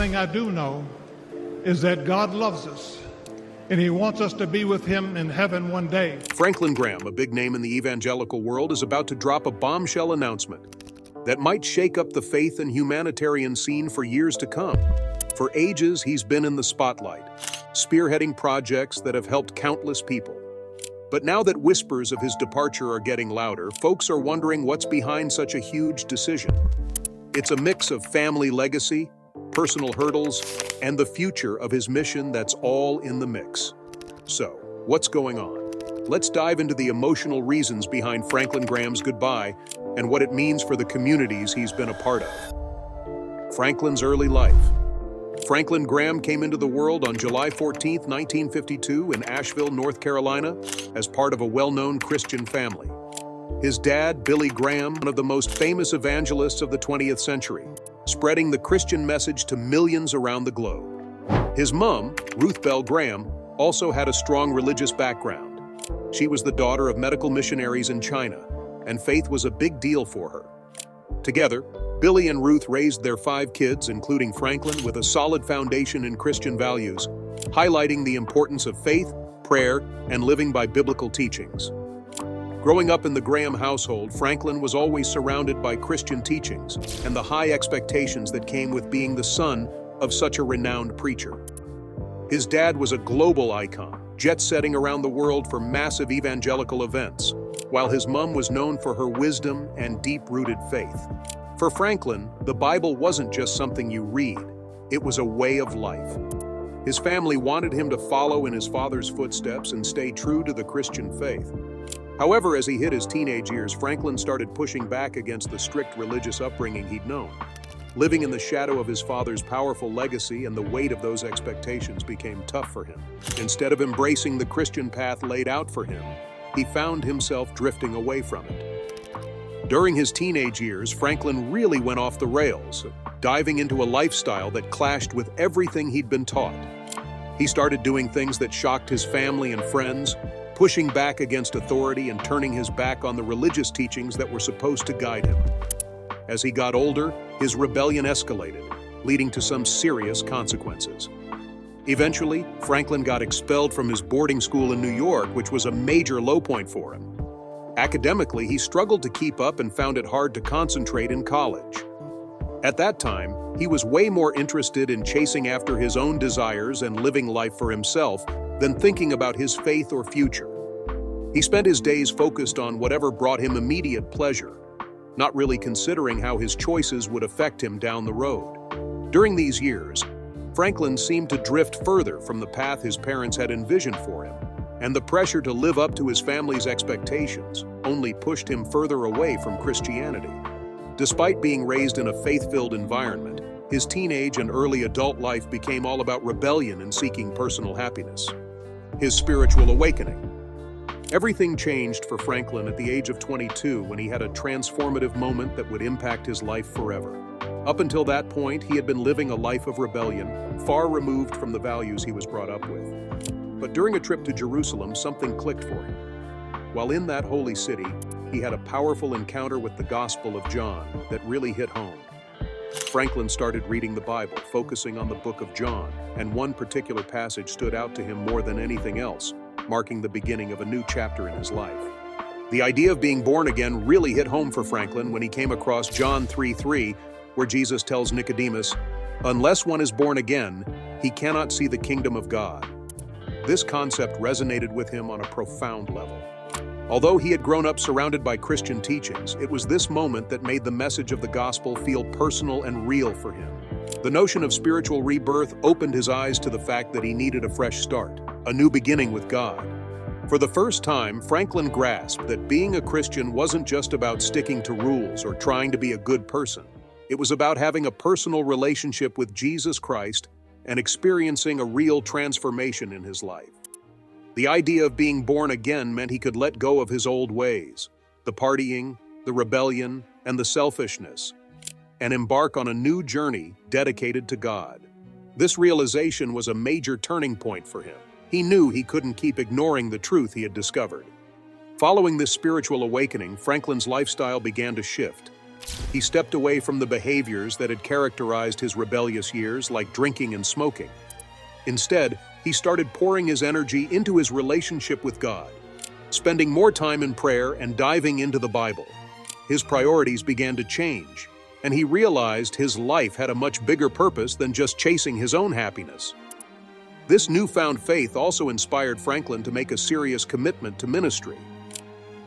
thing I do know is that God loves us, and He wants us to be with Him in heaven one day. Franklin Graham, a big name in the evangelical world, is about to drop a bombshell announcement that might shake up the faith and humanitarian scene for years to come. For ages, he's been in the spotlight, spearheading projects that have helped countless people. But now that whispers of his departure are getting louder, folks are wondering what's behind such a huge decision. It's a mix of family legacy, personal hurdles, and the future of his mission that's all in the mix. So, what's going on? Let's dive into the emotional reasons behind Franklin Graham's goodbye and what it means for the communities he's been a part of. Franklin's early life. Franklin Graham came into the world on July 14, 1952 in Asheville, North Carolina, as part of a well-known Christian family. His dad, Billy Graham, one of the most famous evangelists of the 20th century, spreading the Christian message to millions around the globe. His mom, Ruth Bell Graham, also had a strong religious background. She was the daughter of medical missionaries in China, and faith was a big deal for her. Together, Billy and Ruth raised their 5 kids, including Franklin, with a solid foundation in Christian values, highlighting the importance of faith, prayer, and living by biblical teachings. Growing up in the Graham household, Franklin was always surrounded by Christian teachings and the high expectations that came with being the son of such a renowned preacher. His dad was a global icon, jet-setting around the world for massive evangelical events, while his mom was known for her wisdom and deep-rooted faith. For Franklin, the Bible wasn't just something you read, it was a way of life. His family wanted him to follow in his father's footsteps and stay true to the Christian faith. However, as he hit his teenage years, Franklin started pushing back against the strict religious upbringing he'd known. Living in the shadow of his father's powerful legacy and the weight of those expectations became tough for him. Instead of embracing the Christian path laid out for him, he found himself drifting away from it. During his teenage years, Franklin really went off the rails, diving into a lifestyle that clashed with everything he'd been taught. He started doing things that shocked his family and friends, pushing back against authority and turning his back on the religious teachings that were supposed to guide him. As he got older, his rebellion escalated, leading to some serious consequences. Eventually, Franklin got expelled from his boarding school in New York, which was a major low point for him. Academically, he struggled to keep up and found it hard to concentrate in college. At that time, he was way more interested in chasing after his own desires and living life for himself than thinking about his faith or future. He spent his days focused on whatever brought him immediate pleasure, not really considering how his choices would affect him down the road. During these years, Franklin seemed to drift further from the path his parents had envisioned for him, and the pressure to live up to his family's expectations only pushed him further away from Christianity. Despite being raised in a faith-filled environment, his teenage and early adult life became all about rebellion and seeking personal happiness. His spiritual awakening. Everything changed for Franklin at the age of 22 when he had a transformative moment that would impact his life forever. Up until that point, he had been living a life of rebellion, far removed from the values he was brought up with. But during a trip to Jerusalem, something clicked for him. While in that holy city, he had a powerful encounter with the Gospel of John that really hit home. Franklin started reading the Bible, focusing on the book of John, and one particular passage stood out to him more than anything else, marking the beginning of a new chapter in his life. The idea of being born again really hit home for Franklin when he came across John 3:3, where Jesus tells Nicodemus, "Unless one is born again, he cannot see the kingdom of God." This concept resonated with him on a profound level. Although he had grown up surrounded by Christian teachings, it was this moment that made the message of the gospel feel personal and real for him. The notion of spiritual rebirth opened his eyes to the fact that he needed a fresh start, a new beginning with God. For the first time, Franklin grasped that being a Christian wasn't just about sticking to rules or trying to be a good person. It was about having a personal relationship with Jesus Christ and experiencing a real transformation in his life. The idea of being born again meant he could let go of his old ways, the partying, the rebellion, and the selfishness, and embark on a new journey dedicated to God. This realization was a major turning point for him. He knew he couldn't keep ignoring the truth he had discovered. Following this spiritual awakening, Franklin's lifestyle began to shift. He stepped away from the behaviors that had characterized his rebellious years, like drinking and smoking. Instead, he started pouring his energy into his relationship with God, spending more time in prayer and diving into the Bible. His priorities began to change, and he realized his life had a much bigger purpose than just chasing his own happiness. This newfound faith also inspired Franklin to make a serious commitment to ministry.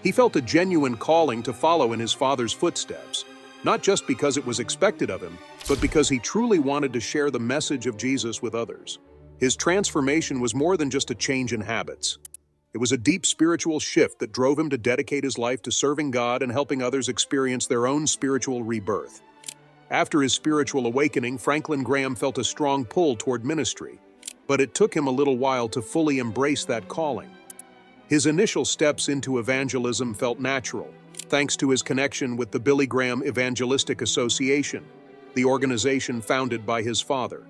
He felt a genuine calling to follow in his father's footsteps, not just because it was expected of him, but because he truly wanted to share the message of Jesus with others. His transformation was more than just a change in habits. It was a deep spiritual shift that drove him to dedicate his life to serving God and helping others experience their own spiritual rebirth. After his spiritual awakening, Franklin Graham felt a strong pull toward ministry, but it took him a little while to fully embrace that calling. His initial steps into evangelism felt natural, thanks to his connection with the Billy Graham Evangelistic Association, the organization founded by his father.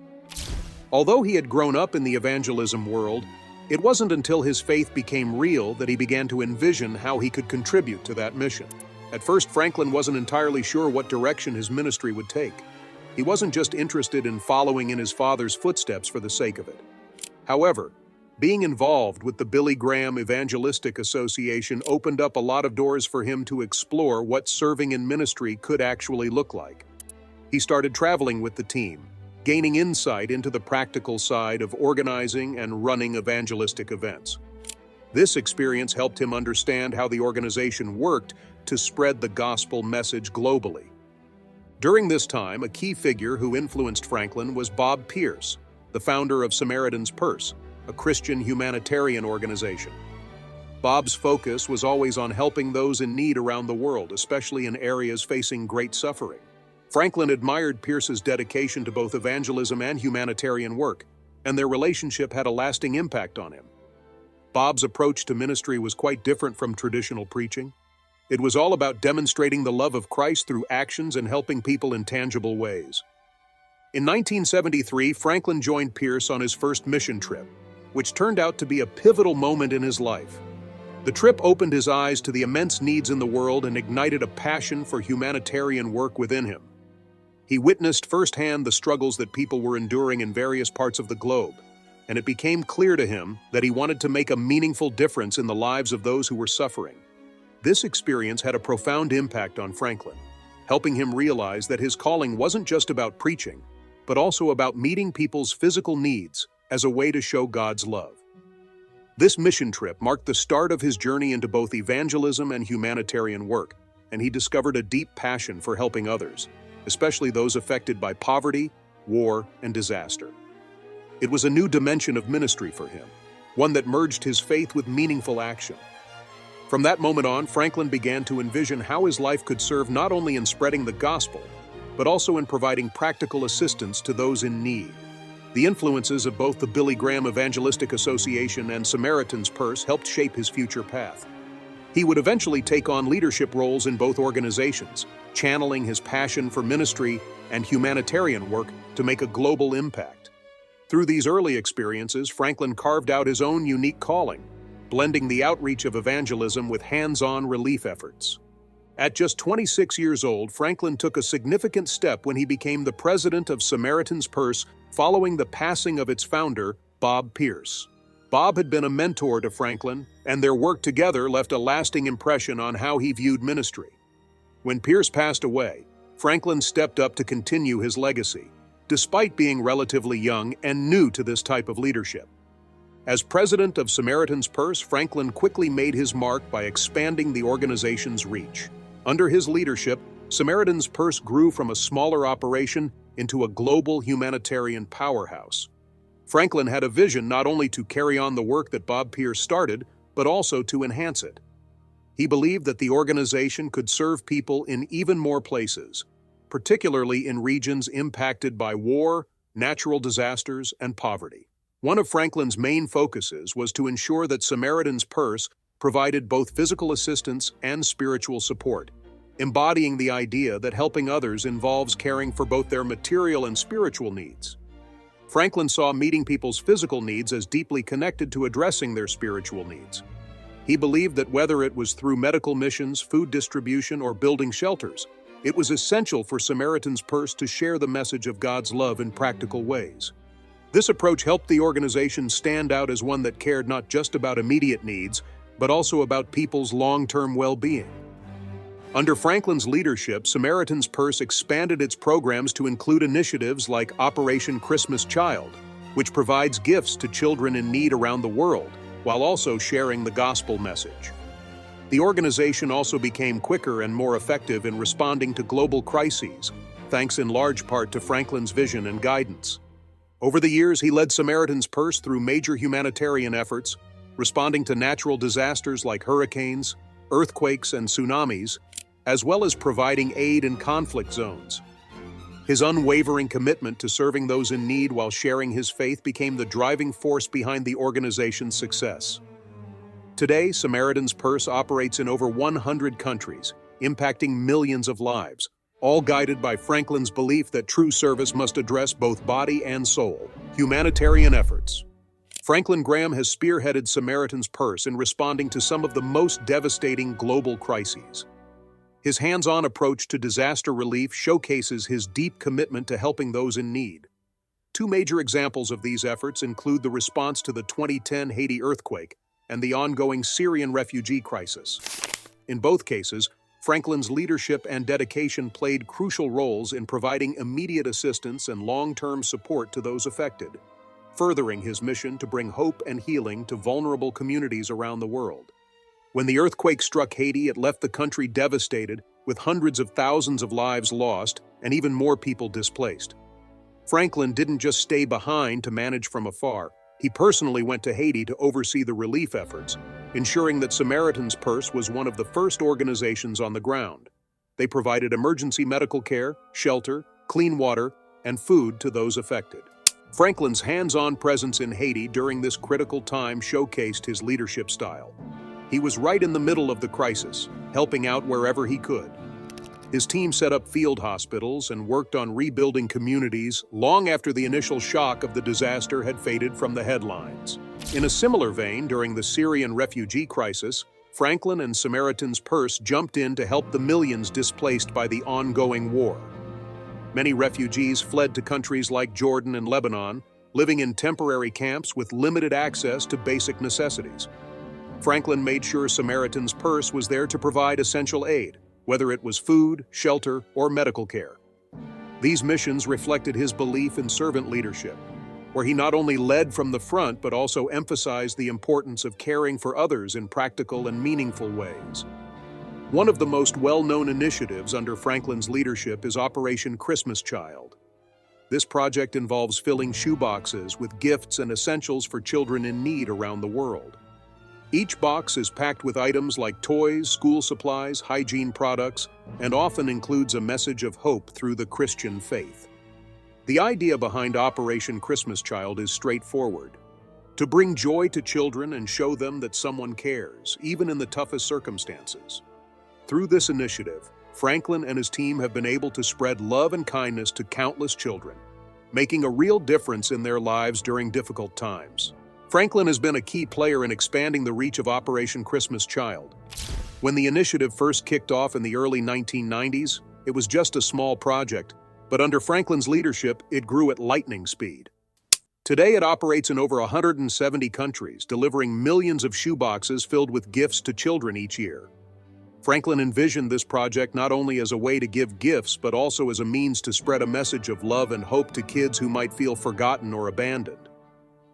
Although he had grown up in the evangelism world, it wasn't until his faith became real that he began to envision how he could contribute to that mission. At first, Franklin wasn't entirely sure what direction his ministry would take. He wasn't just interested in following in his father's footsteps for the sake of it. However, being involved with the Billy Graham Evangelistic Association opened up a lot of doors for him to explore what serving in ministry could actually look like. He started traveling with the team, gaining insight into the practical side of organizing and running evangelistic events. This experience helped him understand how the organization worked to spread the gospel message globally. During this time, a key figure who influenced Franklin was Bob Pierce, the founder of Samaritan's Purse, a Christian humanitarian organization. Bob's focus was always on helping those in need around the world, especially in areas facing great suffering. Franklin admired Pierce's dedication to both evangelism and humanitarian work, and their relationship had a lasting impact on him. Bob's approach to ministry was quite different from traditional preaching. It was all about demonstrating the love of Christ through actions and helping people in tangible ways. In 1973, Franklin joined Pierce on his first mission trip, which turned out to be a pivotal moment in his life. The trip opened his eyes to the immense needs in the world and ignited a passion for humanitarian work within him. He witnessed firsthand the struggles that people were enduring in various parts of the globe, and it became clear to him that he wanted to make a meaningful difference in the lives of those who were suffering. This experience had a profound impact on Franklin, helping him realize that his calling wasn't just about preaching, but also about meeting people's physical needs as a way to show God's love. This mission trip marked the start of his journey into both evangelism and humanitarian work, and he discovered a deep passion for helping others, especially those affected by poverty, war, and disaster. It was a new dimension of ministry for him, one that merged his faith with meaningful action. From that moment on, Franklin began to envision how his life could serve not only in spreading the gospel, but also in providing practical assistance to those in need. The influences of both the Billy Graham Evangelistic Association and Samaritan's Purse helped shape his future path. He would eventually take on leadership roles in both organizations, channeling his passion for ministry and humanitarian work to make a global impact. Through these early experiences, Franklin carved out his own unique calling, blending the outreach of evangelism with hands-on relief efforts. At just 26 years old, Franklin took a significant step when he became the president of Samaritan's Purse following the passing of its founder, Bob Pierce. Bob had been a mentor to Franklin, and their work together left a lasting impression on how he viewed ministry. When Pierce passed away, Franklin stepped up to continue his legacy, despite being relatively young and new to this type of leadership. As president of Samaritan's Purse, Franklin quickly made his mark by expanding the organization's reach. Under his leadership, Samaritan's Purse grew from a smaller operation into a global humanitarian powerhouse. Franklin had a vision not only to carry on the work that Bob Pierce started, but also to enhance it. He believed that the organization could serve people in even more places, particularly in regions impacted by war, natural disasters, and poverty. One of Franklin's main focuses was to ensure that Samaritan's Purse provided both physical assistance and spiritual support, embodying the idea that helping others involves caring for both their material and spiritual needs. Franklin saw meeting people's physical needs as deeply connected to addressing their spiritual needs. He believed that whether it was through medical missions, food distribution, or building shelters, It was essential for Samaritan's Purse to share the message of God's love in practical ways. This approach helped the organization stand out as one that cared not just about immediate needs, but also about people's long-term well-being. Under Franklin's leadership, Samaritan's Purse expanded its programs to include initiatives like Operation Christmas Child, which provides gifts to children in need around the world, while also sharing the gospel message. The organization also became quicker and more effective in responding to global crises, thanks in large part to Franklin's vision and guidance. Over the years, he led Samaritan's Purse through major humanitarian efforts, responding to natural disasters like hurricanes, earthquakes, and tsunamis, as well as providing aid in conflict zones. His unwavering commitment to serving those in need while sharing his faith became the driving force behind the organization's success. Today, Samaritan's Purse operates in over 100 countries, impacting millions of lives, all guided by Franklin's belief that true service must address both body and soul. Humanitarian efforts. Franklin Graham has spearheaded Samaritan's Purse in responding to some of the most devastating global crises. His hands-on approach to disaster relief showcases his deep commitment to helping those in need. Two major examples of these efforts include the response to the 2010 Haiti earthquake and the ongoing Syrian refugee crisis. In both cases, Franklin's leadership and dedication played crucial roles in providing immediate assistance and long-term support to those affected, furthering his mission to bring hope and healing to vulnerable communities around the world. When the earthquake struck Haiti, it left the country devastated, with hundreds of thousands of lives lost and even more people displaced. Franklin didn't just stay behind to manage from afar. He personally went to Haiti to oversee the relief efforts, ensuring that Samaritan's Purse was one of the first organizations on the ground. They provided emergency medical care, shelter, clean water, and food to those affected. Franklin's hands-on presence in Haiti during this critical time showcased his leadership style. He was right in the middle of the crisis, helping out wherever he could. His team set up field hospitals and worked on rebuilding communities long after the initial shock of the disaster had faded from the headlines. In a similar vein, during the Syrian refugee crisis, Franklin and Samaritan's Purse jumped in to help the millions displaced by the ongoing war. Many refugees fled to countries like Jordan and Lebanon, living in temporary camps with limited access to basic necessities. Franklin made sure Samaritan's Purse was there to provide essential aid, whether it was food, shelter, or medical care. These missions reflected his belief in servant leadership, where he not only led from the front but also emphasized the importance of caring for others in practical and meaningful ways. One of the most well-known initiatives under Franklin's leadership is Operation Christmas Child. This project involves filling shoeboxes with gifts and essentials for children in need around the world. Each box is packed with items like toys, school supplies, hygiene products, and often includes a message of hope through the Christian faith. The idea behind Operation Christmas Child is straightforward: to bring joy to children and show them that someone cares, even in the toughest circumstances. Through this initiative, Franklin and his team have been able to spread love and kindness to countless children, making a real difference in their lives during difficult times. Franklin has been a key player in expanding the reach of Operation Christmas Child. When the initiative first kicked off in the early 1990s, it was just a small project, but under Franklin's leadership, it grew at lightning speed. Today, it operates in over 170 countries, delivering millions of shoeboxes filled with gifts to children each year. Franklin envisioned this project not only as a way to give gifts, but also as a means to spread a message of love and hope to kids who might feel forgotten or abandoned.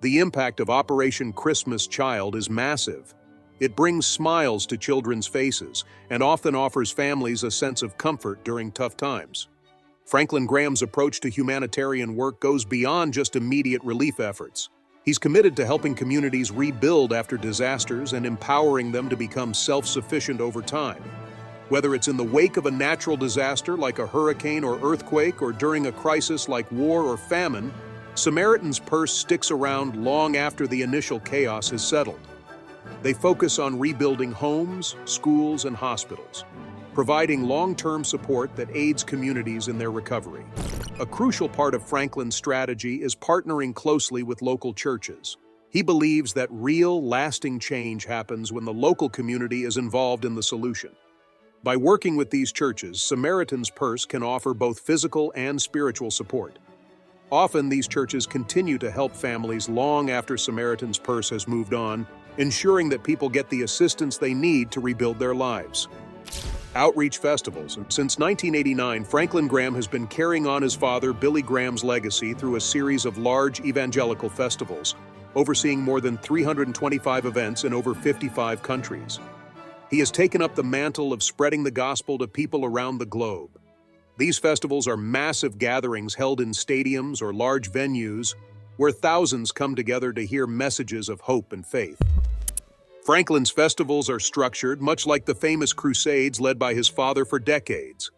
The impact of Operation Christmas Child is massive. It brings smiles to children's faces and often offers families a sense of comfort during tough times. Franklin Graham's approach to humanitarian work goes beyond just immediate relief efforts. He's committed to helping communities rebuild after disasters and empowering them to become self-sufficient over time. Whether it's in the wake of a natural disaster like a hurricane or earthquake, or during a crisis like war or famine, Samaritan's Purse sticks around long after the initial chaos has settled. They focus on rebuilding homes, schools, and hospitals, providing long-term support that aids communities in their recovery. A crucial part of Franklin's strategy is partnering closely with local churches. He believes that real, lasting change happens when the local community is involved in the solution. By working with these churches, Samaritan's Purse can offer both physical and spiritual support. Often, these churches continue to help families long after Samaritan's Purse has moved on, ensuring that people get the assistance they need to rebuild their lives. Outreach festivals. Since 1989, Franklin Graham has been carrying on his father Billy Graham's legacy through a series of large evangelical festivals, overseeing more than 325 events in over 55 countries. He has taken up the mantle of spreading the gospel to people around the globe. These festivals are massive gatherings held in stadiums or large venues where thousands come together to hear messages of hope and faith. Franklin's festivals are structured much like the famous crusades led by his father for decades,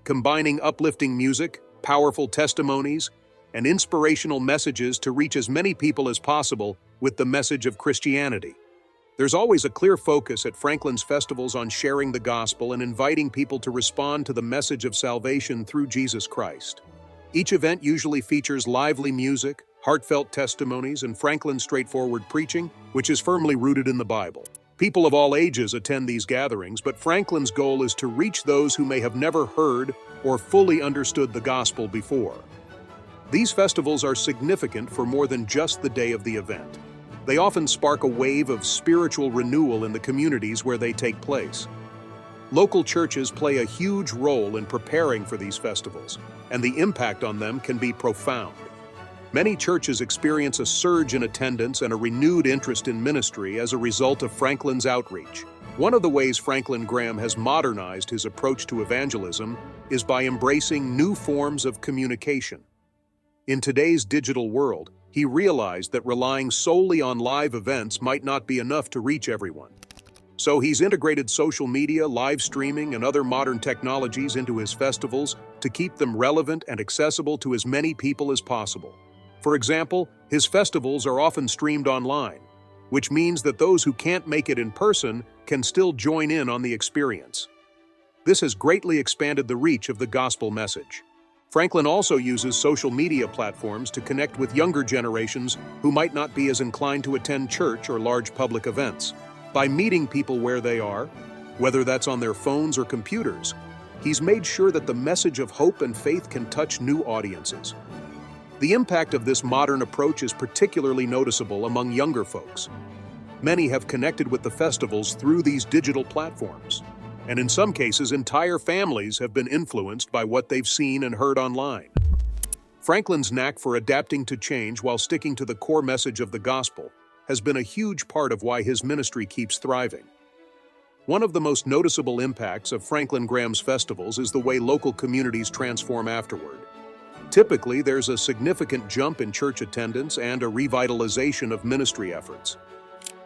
combining uplifting music, powerful testimonies, and inspirational messages to reach as many people as possible with the message of Christianity. There's always a clear focus at Franklin's festivals on sharing the gospel and inviting people to respond to the message of salvation through Jesus Christ. Each event usually features lively music, heartfelt testimonies, and Franklin's straightforward preaching, which is firmly rooted in the Bible. People of all ages attend these gatherings, but Franklin's goal is to reach those who may have never heard or fully understood the gospel before. These festivals are significant for more than just the day of the event. They often spark a wave of spiritual renewal in the communities where they take place. Local churches play a huge role in preparing for these festivals, and the impact on them can be profound. Many churches experience a surge in attendance and a renewed interest in ministry as a result of Franklin's outreach. One of the ways Franklin Graham has modernized his approach to evangelism is by embracing new forms of communication. In today's digital world, he realized that relying solely on live events might not be enough to reach everyone. So he's integrated social media, live streaming, and other modern technologies into his festivals to keep them relevant and accessible to as many people as possible. For example, his festivals are often streamed online, which means that those who can't make it in person can still join in on the experience. This has greatly expanded the reach of the gospel message. Franklin also uses social media platforms to connect with younger generations who might not be as inclined to attend church or large public events. By meeting people where they are, whether that's on their phones or computers, he's made sure that the message of hope and faith can touch new audiences. The impact of this modern approach is particularly noticeable among younger folks. Many have connected with the festivals through these digital platforms, and in some cases, entire families have been influenced by what they've seen and heard online. Franklin's knack for adapting to change while sticking to the core message of the gospel has been a huge part of why his ministry keeps thriving. One of the most noticeable impacts of Franklin Graham's festivals is the way local communities transform afterward. Typically, there's a significant jump in church attendance and a revitalization of ministry efforts.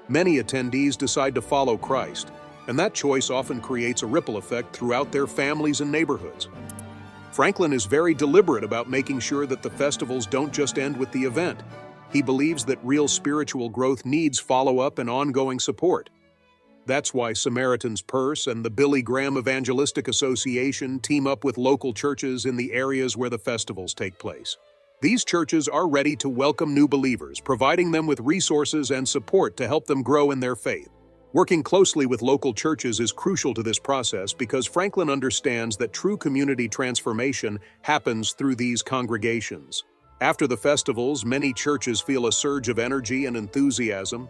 Many attendees decide to follow Christ, and that choice often creates a ripple effect throughout their families and neighborhoods. Franklin is very deliberate about making sure that the festivals don't just end with the event. He believes that real spiritual growth needs follow-up and ongoing support. That's why Samaritan's Purse and the Billy Graham Evangelistic Association team up with local churches in the areas where the festivals take place. These churches are ready to welcome new believers, providing them with resources and support to help them grow in their faith. Working closely with local churches is crucial to this process because Franklin understands that true community transformation happens through these congregations. After the festivals, many churches feel a surge of energy and enthusiasm,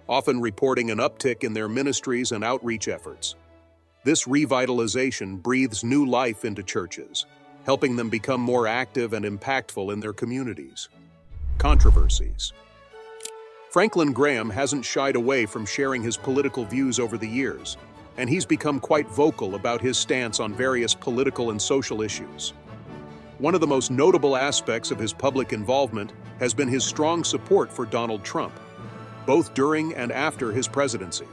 often reporting an uptick in their ministries and outreach efforts. This revitalization breathes new life into churches, helping them become more active and impactful in their communities. Controversies. Franklin Graham hasn't shied away from sharing his political views over the years, and he's become quite vocal about his stance on various political and social issues. One of the most notable aspects of his public involvement has been his strong support for Donald Trump, both during and after his presidency.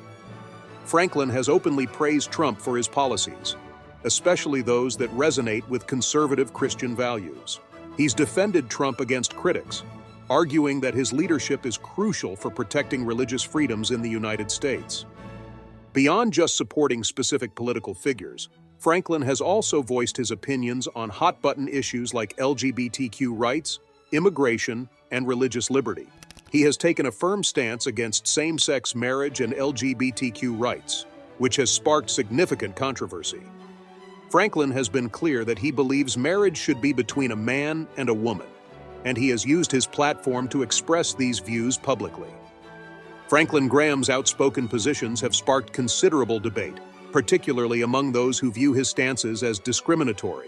Franklin has openly praised Trump for his policies, especially those that resonate with conservative Christian values. He's defended Trump against critics, arguing that his leadership is crucial for protecting religious freedoms in the United States. Beyond just supporting specific political figures, Franklin has also voiced his opinions on hot-button issues like LGBTQ rights, immigration, and religious liberty. He has taken a firm stance against same-sex marriage and LGBTQ rights, which has sparked significant controversy. Franklin has been clear that he believes marriage should be between a man and a woman, and he has used his platform to express these views publicly. Franklin Graham's outspoken positions have sparked considerable debate, particularly among those who view his stances as discriminatory.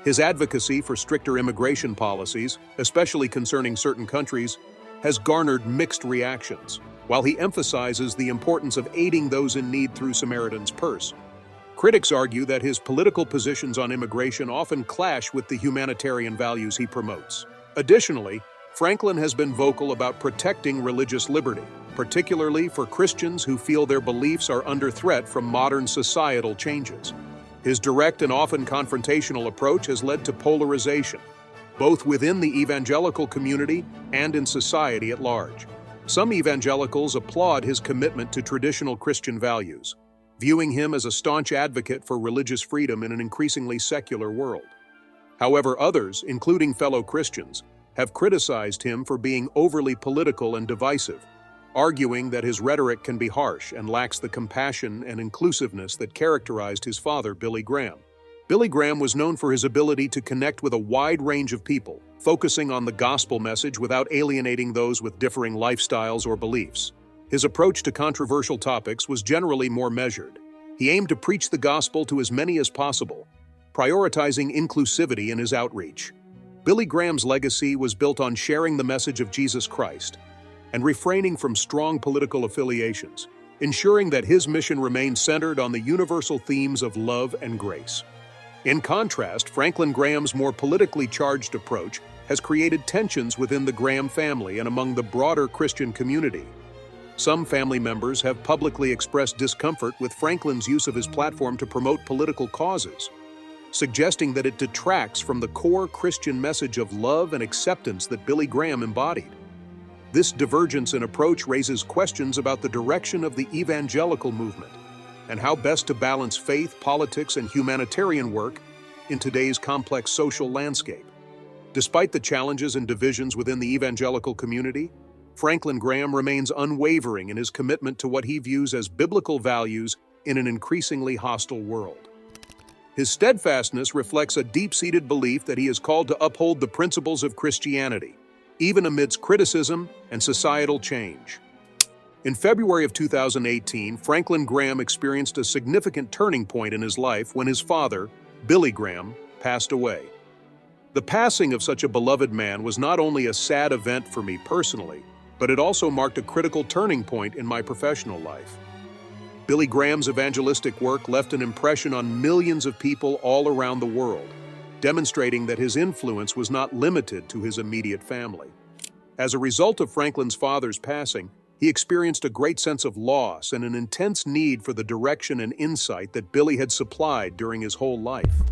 His advocacy for stricter immigration policies, especially concerning certain countries, has garnered mixed reactions, while he emphasizes the importance of aiding those in need through Samaritan's Purse. Critics argue that his political positions on immigration often clash with the humanitarian values he promotes. Additionally, Franklin has been vocal about protecting religious liberty, particularly for Christians who feel their beliefs are under threat from modern societal changes. His direct and often confrontational approach has led to polarization, both within the evangelical community and in society at large. Some evangelicals applaud his commitment to traditional Christian values, viewing him as a staunch advocate for religious freedom in an increasingly secular world. However, others, including fellow Christians, have criticized him for being overly political and divisive, arguing that his rhetoric can be harsh and lacks the compassion and inclusiveness that characterized his father, Billy Graham. Billy Graham was known for his ability to connect with a wide range of people, focusing on the gospel message without alienating those with differing lifestyles or beliefs. His approach to controversial topics was generally more measured. He aimed to preach the gospel to as many as possible, prioritizing inclusivity in his outreach. Billy Graham's legacy was built on sharing the message of Jesus Christ and refraining from strong political affiliations, ensuring that his mission remained centered on the universal themes of love and grace. In contrast, Franklin Graham's more politically charged approach has created tensions within the Graham family and among the broader Christian community. Some family members have publicly expressed discomfort with Franklin's use of his platform to promote political causes, suggesting that it detracts from the core Christian message of love and acceptance that Billy Graham embodied. This divergence in approach raises questions about the direction of the evangelical movement and how best to balance faith, politics, and humanitarian work in today's complex social landscape. Despite the challenges and divisions within the evangelical community, Franklin Graham remains unwavering in his commitment to what he views as biblical values in an increasingly hostile world. His steadfastness reflects a deep-seated belief that he is called to uphold the principles of Christianity, even amidst criticism and societal change. In February of 2018, Franklin Graham experienced a significant turning point in his life when his father, Billy Graham, passed away. The passing of such a beloved man was not only a sad event for me personally, but it also marked a critical turning point in my professional life. Billy Graham's evangelistic work left an impression on millions of people all around the world, demonstrating that his influence was not limited to his immediate family. As a result of Franklin's father's passing, he experienced a great sense of loss and an intense need for the direction and insight that Billy had supplied during his whole life.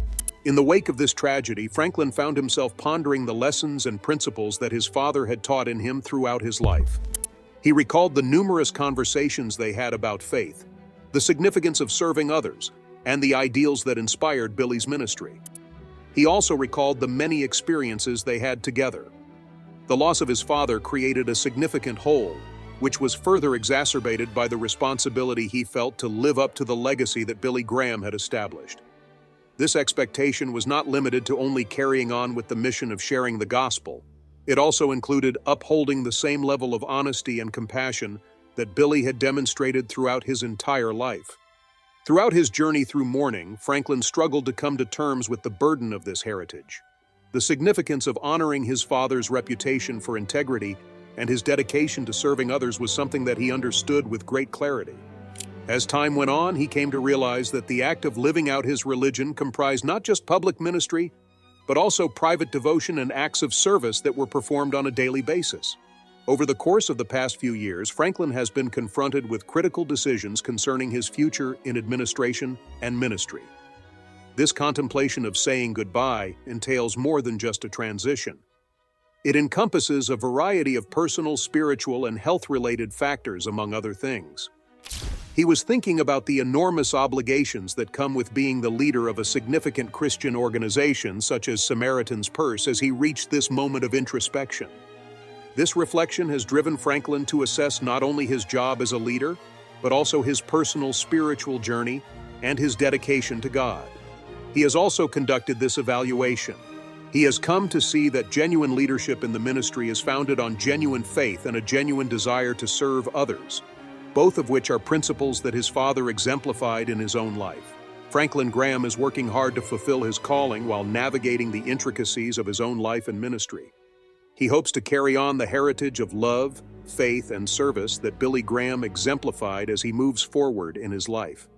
In the wake of this tragedy, Franklin found himself pondering the lessons and principles that his father had taught in him throughout his life. He recalled the numerous conversations they had about faith, the significance of serving others, and the ideals that inspired Billy's ministry. He also recalled the many experiences they had together. The loss of his father created a significant hole, which was further exacerbated by the responsibility he felt to live up to the legacy that Billy Graham had established. This expectation was not limited to only carrying on with the mission of sharing the gospel. It also included upholding the same level of honesty and compassion that Billy had demonstrated throughout his entire life. Throughout his journey through mourning, Franklin struggled to come to terms with the burden of this heritage. The significance of honoring his father's reputation for integrity and his dedication to serving others was something that he understood with great clarity. As time went on, he came to realize that the act of living out his religion comprised not just public ministry, but also private devotion and acts of service that were performed on a daily basis. Over the course of the past few years, Franklin has been confronted with critical decisions concerning his future in administration and ministry. This contemplation of saying goodbye entails more than just a transition. It encompasses a variety of personal, spiritual, and health-related factors, among other things. He was thinking about the enormous obligations that come with being the leader of a significant Christian organization such as Samaritan's Purse as he reached this moment of introspection. This reflection has driven Franklin to assess not only his job as a leader, but also his personal spiritual journey and his dedication to God. He has also conducted this evaluation. He has come to see that genuine leadership in the ministry is founded on genuine faith and a genuine desire to serve others, both of which are principles that his father exemplified in his own life. Franklin Graham is working hard to fulfill his calling while navigating the intricacies of his own life and ministry. He hopes to carry on the heritage of love, faith, and service that Billy Graham exemplified as he moves forward in his life.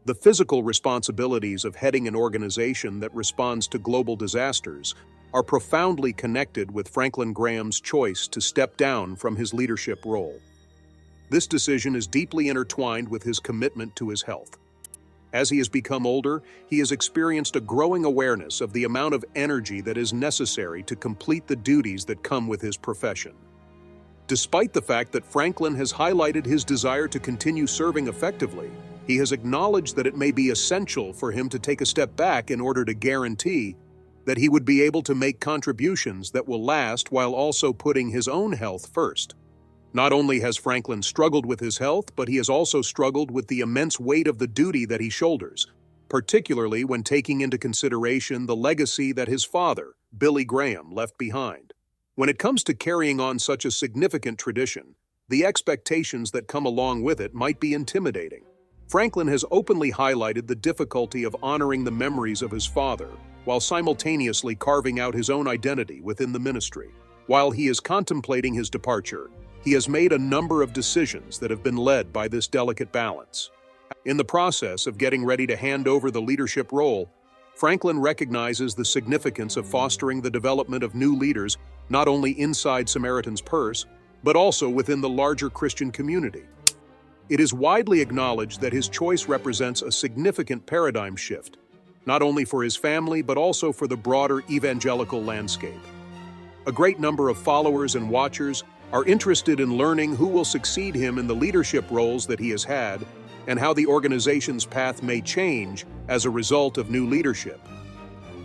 The physical responsibilities of heading an organization that responds to global disasters are profoundly connected with Franklin Graham's choice to step down from his leadership role. This decision is deeply intertwined with his commitment to his health. As he has become older, he has experienced a growing awareness of the amount of energy that is necessary to complete the duties that come with his profession. Despite the fact that Franklin has highlighted his desire to continue serving effectively, he has acknowledged that it may be essential for him to take a step back in order to guarantee that he would be able to make contributions that will last while also putting his own health first. Not only has Franklin struggled with his health, but he has also struggled with the immense weight of the duty that he shoulders, particularly when taking into consideration the legacy that his father, Billy Graham, left behind. When it comes to carrying on such a significant tradition, the expectations that come along with it might be intimidating. Franklin has openly highlighted the difficulty of honoring the memories of his father while simultaneously carving out his own identity within the ministry. While he is contemplating his departure, he has made a number of decisions that have been led by this delicate balance. In the process of getting ready to hand over the leadership role, Franklin recognizes the significance of fostering the development of new leaders not only inside Samaritan's Purse, but also within the larger Christian community. It is widely acknowledged that his choice represents a significant paradigm shift, not only for his family but also for the broader evangelical landscape. A great number of followers and watchers are interested in learning who will succeed him in the leadership roles that he has had and how the organization's path may change as a result of new leadership.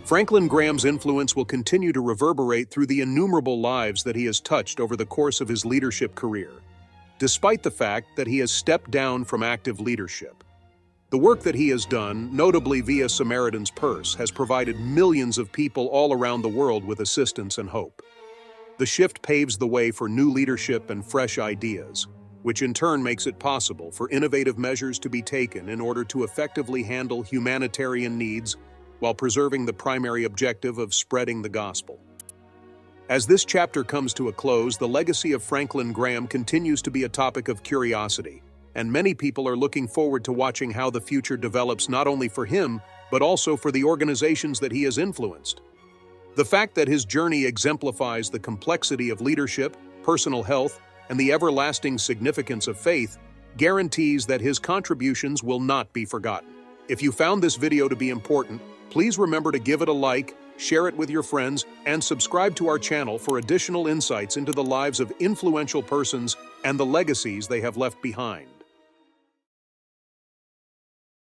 Franklin Graham's influence will continue to reverberate through the innumerable lives that he has touched over the course of his leadership career, despite the fact that he has stepped down from active leadership. The work that he has done, notably via Samaritan's Purse, has provided millions of people all around the world with assistance and hope. The shift paves the way for new leadership and fresh ideas, which in turn makes it possible for innovative measures to be taken in order to effectively handle humanitarian needs while preserving the primary objective of spreading the gospel. As this chapter comes to a close, the legacy of Franklin Graham continues to be a topic of curiosity, and many people are looking forward to watching how the future develops not only for him, but also for the organizations that he has influenced. The fact that his journey exemplifies the complexity of leadership, personal health, and the everlasting significance of faith guarantees that his contributions will not be forgotten. If you found this video to be important, please remember to give it a like, share it with your friends, and subscribe to our channel for additional insights into the lives of influential persons and the legacies they have left behind.